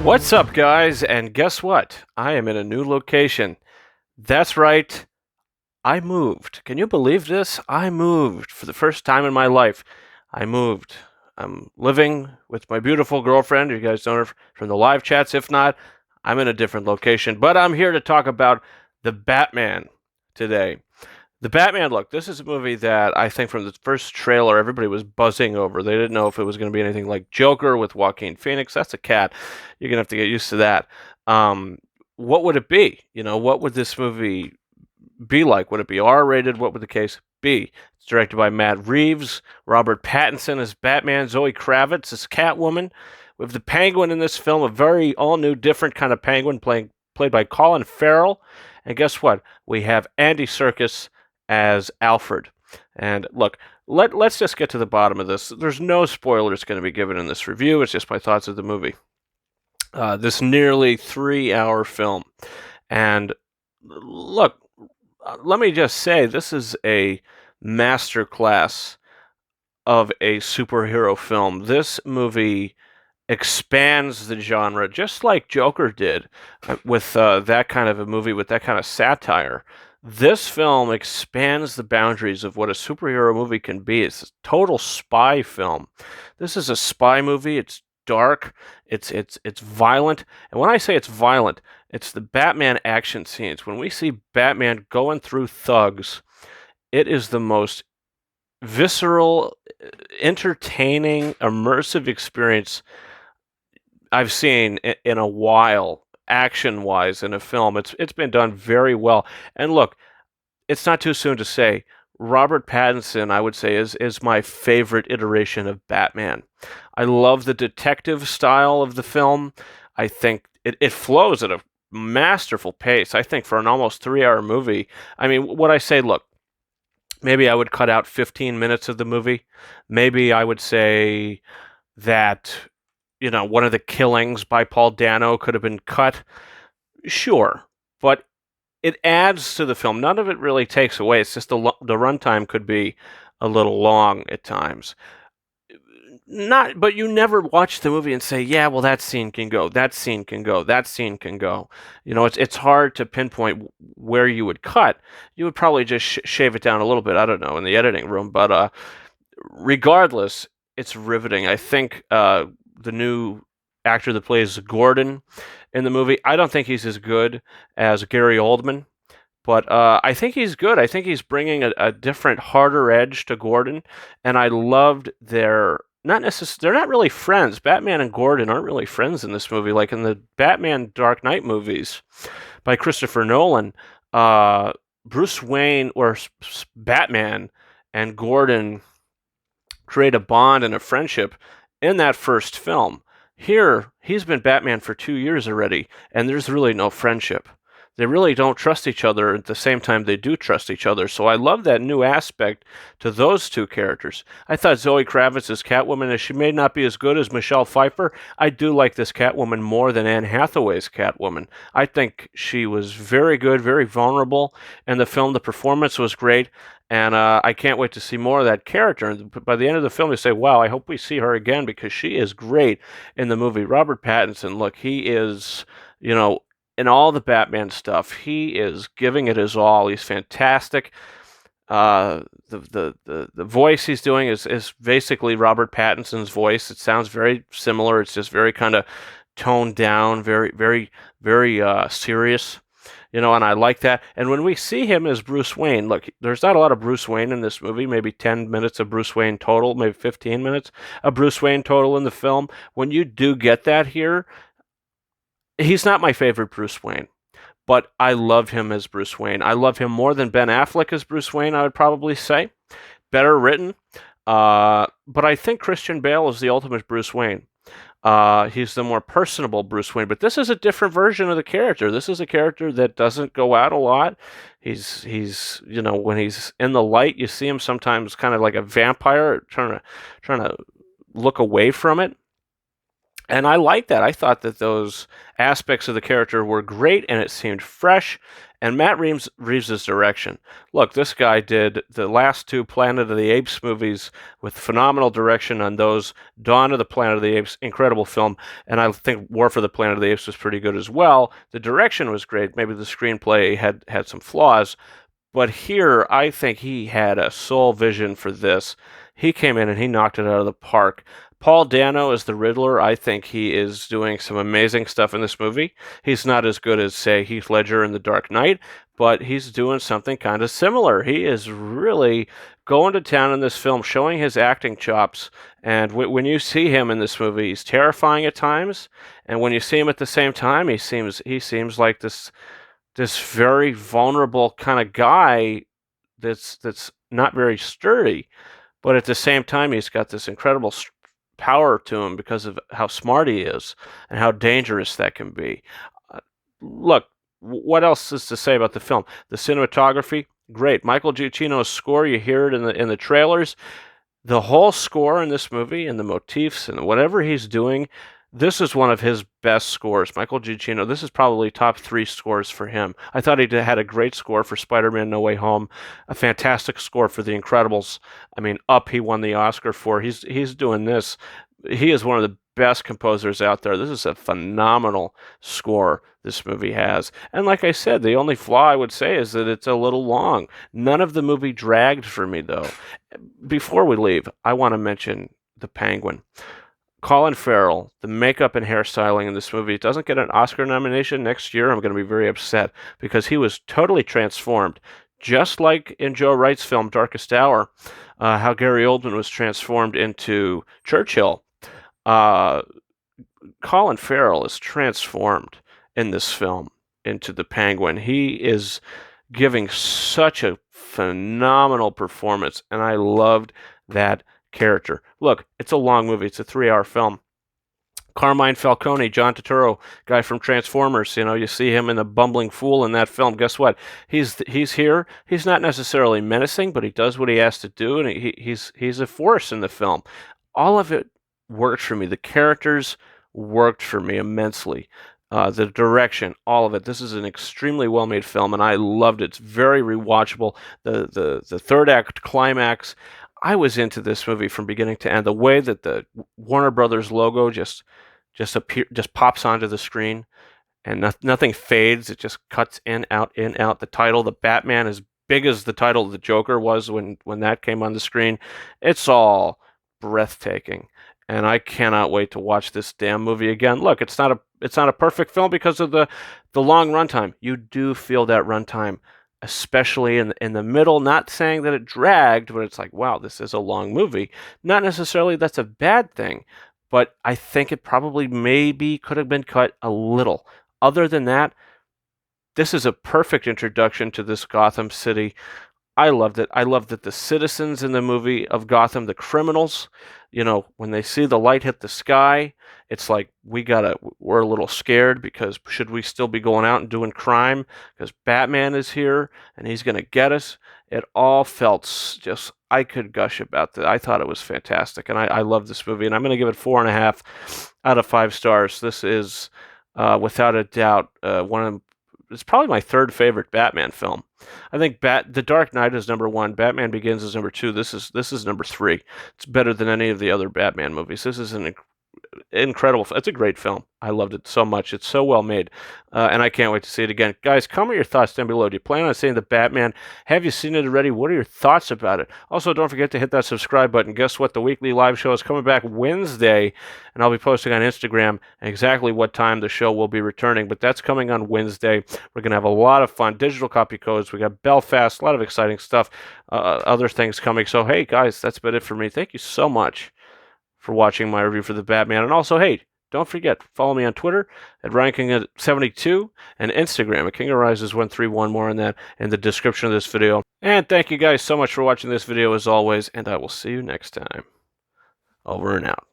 What's up, guys? And guess what? I am in a new location. That's right, I moved. Can you believe this? I moved for the first time in my life. I moved. I'm living with my beautiful girlfriend. You guys know her from the live chats. If not, I'm in a different location. But I'm here to talk about the Batman today. The Batman, look, this is a movie that I think from the first trailer everybody was buzzing over. They didn't know if it was going to be anything like Joker with Joaquin Phoenix. That's a cat. You're going to have to get used to that. Um, what would it be? What would this movie be like? Would it be R-rated? What would the case be? It's directed by Matt Reeves. Robert Pattinson as Batman. Zoe Kravitz as Catwoman. We have the Penguin in this film, a very all-new, different kind of Penguin played by Colin Farrell. And guess what? We have Andy Serkis as Alfred. And look, let's just get to the bottom of this. There's no spoilers going to be given in this review. It's just my thoughts of the movie. This nearly 3-hour film. And look, let me just say, this is a masterclass of a superhero film. This movie expands the genre, just like Joker did with that kind of a movie, with that kind of satire. This film expands the boundaries of what a superhero movie can be. It's a total spy film. This is a spy movie. It's dark. It's violent. And when I say it's violent, it's the Batman action scenes. When we see Batman going through thugs, it is the most visceral, entertaining, immersive experience I've seen in a while, action-wise, in a film. It's been done very well. And look, it's not too soon to say, Robert Pattinson, I would say, is my favorite iteration of Batman. I love the detective style of the film. I think it flows at a masterful pace. I think for an almost 3-hour movie, I mean, what I say, look, maybe I would cut out 15 minutes of the movie. Maybe I would say that, one of the killings by Paul Dano could have been cut. Sure. But it adds to the film. None of it really takes away. It's just the runtime could be a little long at times. But you never watch the movie and say, yeah, well, that scene can go, that scene can go, that scene can go. It's hard to pinpoint where you would cut. You would probably just shave it down a little bit, I don't know, in the editing room. But regardless, it's riveting. I think the new actor that plays Gordon in the movie, I don't think he's as good as Gary Oldman. But I think he's good. I think he's bringing a different, harder edge to Gordon. And I loved they're not really friends. Batman and Gordon aren't really friends in this movie. Like in the Batman Dark Knight movies by Christopher Nolan, Bruce Wayne or Batman and Gordon create a bond and a friendship in that first film. Here, he's been Batman for 2 years already, and there's really no friendship. They really don't trust each other at the same time they do trust each other. So I love that new aspect to those two characters. I thought Zoe Kravitz as Catwoman, as she may not be as good as Michelle Pfeiffer, I do like this Catwoman more than Anne Hathaway's Catwoman. I think she was very good, very vulnerable in the film. The performance was great, and I can't wait to see more of that character. And by the end of the film, you say, wow, I hope we see her again because she is great in the movie. Robert Pattinson, look, he is, in all the Batman stuff, he is giving it his all. He's fantastic. The voice he's doing is basically Robert Pattinson's voice. It sounds very similar. It's just very kind of toned down, very, very, very serious. And I like that. And when we see him as Bruce Wayne, look, there's not a lot of Bruce Wayne in this movie, maybe 10 minutes of Bruce Wayne total, maybe 15 minutes of Bruce Wayne total in the film. When you do get that here, he's not my favorite Bruce Wayne, but I love him as Bruce Wayne. I love him more than Ben Affleck as Bruce Wayne, I would probably say. Better written. But I think Christian Bale is the ultimate Bruce Wayne. He's the more personable Bruce Wayne, but this is a different version of the character. This is a character that doesn't go out a lot. He's when he's in the light, you see him sometimes kind of like a vampire trying to look away from it. And I like that. I thought that those aspects of the character were great, and it seemed fresh. And Matt Reeves' direction. Look, this guy did the last two Planet of the Apes movies with phenomenal direction on those. Dawn of the Planet of the Apes, incredible film. And I think War for the Planet of the Apes was pretty good as well. The direction was great. Maybe the screenplay had some flaws. But here, I think he had a sole vision for this. He came in and he knocked it out of the park. Paul Dano as the Riddler. I think he is doing some amazing stuff in this movie. He's not as good as, say, Heath Ledger in The Dark Knight, but he's doing something kind of similar. He is really going to town in this film, showing his acting chops. And when you see him in this movie, he's terrifying at times. And when you see him at the same time, he seems like this very vulnerable kind of guy that's not very sturdy, but at the same time he's got this incredible power to him because of how smart he is and how dangerous that can be. Look, what else is to say about the film? The cinematography, great. Michael Giacchino's score, you hear it in the trailers. The whole score in this movie and the motifs and whatever he's doing, this is one of his best scores. Michael Giacchino, this is probably top 3 scores for him. I thought he had a great score for Spider-Man No Way Home, a fantastic score for The Incredibles. I mean, Up he won the Oscar for. He's doing this. He is one of the best composers out there. This is a phenomenal score this movie has. And like I said, the only flaw I would say is that it's a little long. None of the movie dragged for me, though. Before we leave, I want to mention the Penguin. Colin Farrell, the makeup and hairstyling in this movie doesn't get an Oscar nomination next year. I'm going to be very upset because he was totally transformed. Just like in Joe Wright's film Darkest Hour, how Gary Oldman was transformed into Churchill. Colin Farrell is transformed in this film into the Penguin. He is giving such a phenomenal performance, and I loved that character. Look, it's a long movie. It's a 3-hour film. Carmine Falcone, John Turturro, guy from Transformers. You know, you see him in The Bumbling Fool in that film. Guess what? He's here. He's not necessarily menacing, but he does what he has to do, and he's a force in the film. All of it worked for me. The characters worked for me immensely. The direction, all of it. This is an extremely well-made film, and I loved it. It's very rewatchable. The third act climax. I was into this movie from beginning to end. The way that the Warner Brothers logo just pops onto the screen, and nothing fades. It just cuts in, out, in, out. The title, the Batman, as big as the title of the Joker was when that came on the screen. It's all breathtaking, and I cannot wait to watch this damn movie again. Look, it's not a perfect film because of the long runtime. You do feel that runtime, especially in the middle. Not saying that it dragged, but it's like, wow, this is a long movie. Not necessarily that's a bad thing, but I think it probably maybe could have been cut a little. Other than that, this is a perfect introduction to this Gotham City. I loved it. I loved that the citizens in the movie of Gotham, the criminals, you know, when they see the light hit the sky, it's like we're a little scared because should we still be going out and doing crime? Because Batman is here and he's going to get us. It all felt just, I could gush about that. I thought it was fantastic, and I love this movie, and I'm going to give it 4.5 out of 5 stars. This is, without a doubt, it's probably my 3rd favorite Batman film. I think The Dark Knight is number 1. Batman Begins is number 2. This is number 3. It's better than any of the other Batman movies. This is an incredible. It's a great film. I loved it so much. It's so well made, and I can't wait to see it again. Guys, comment your thoughts down below. Do you plan on seeing the Batman? Have you seen it already? What are your thoughts about it? Also, don't forget to hit that subscribe button. Guess what? The weekly live show is coming back Wednesday, and I'll be posting on Instagram exactly what time the show will be returning, but that's coming on Wednesday. We're going to have a lot of fun. Digital copy codes. We got Belfast, a lot of exciting stuff, other things coming. So, hey, guys, that's about it for me. Thank you so much for watching my review for the Batman. And also, hey, don't forget, follow me on Twitter at RyanKing72 and Instagram at KingOfRises131. More on that in the description of this video. And thank you guys so much for watching this video as always, and I will see you next time. Over and out.